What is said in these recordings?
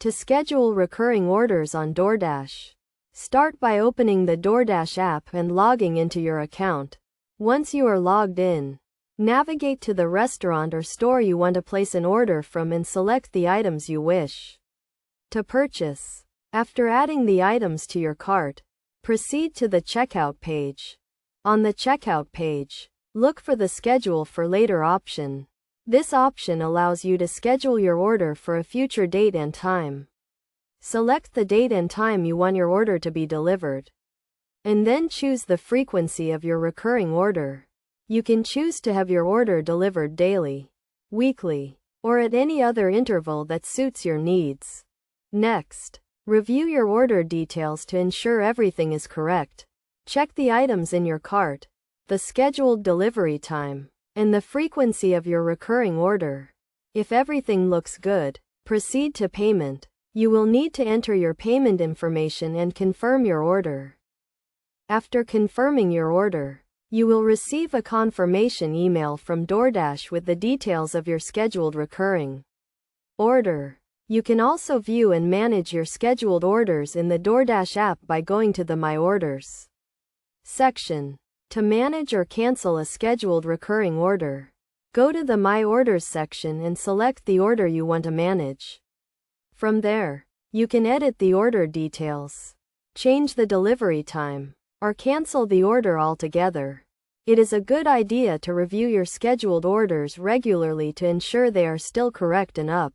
To schedule recurring orders on DoorDash, start by opening the DoorDash app and logging into your account. Once you are logged in, navigate to the restaurant or store you want to place an order from and select the items you wish to purchase. After adding the items to your cart, proceed to the checkout page. On the checkout page, look for the Schedule for Later option. This option allows you to schedule your order for a future date and time. Select the date and time you want your order to be delivered, and then choose the frequency of your recurring order. You can choose to have your order delivered daily, weekly, or at any other interval that suits your needs. Next, review your order details to ensure everything is correct. Check the items in your cart, the scheduled delivery time, and the frequency of your recurring order. If everything looks good, proceed to payment. You will need to enter your payment information and confirm your order. After confirming your order, you will receive a confirmation email from DoorDash with the details of your scheduled recurring order. You can also view and manage your scheduled orders in the DoorDash app by going to the My Orders section. To manage or cancel a scheduled recurring order, go to the My Orders section and select the order you want to manage. From there, you can edit the order details, change the delivery time, or cancel the order altogether. It is a good idea to review your scheduled orders regularly to ensure they are still correct and up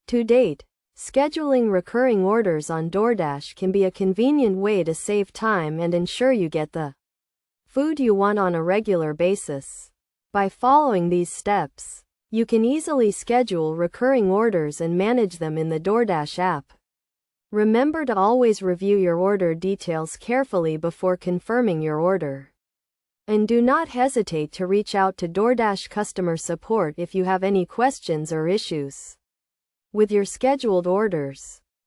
to date. Scheduling recurring orders on DoorDash can be a convenient way to save time and ensure you get the food you want on a regular basis. By following these steps, you can easily schedule recurring orders and manage them in the DoorDash app. Remember to always review your order details carefully before confirming your order. And do not hesitate to reach out to DoorDash customer support if you have any questions or issues with your scheduled orders.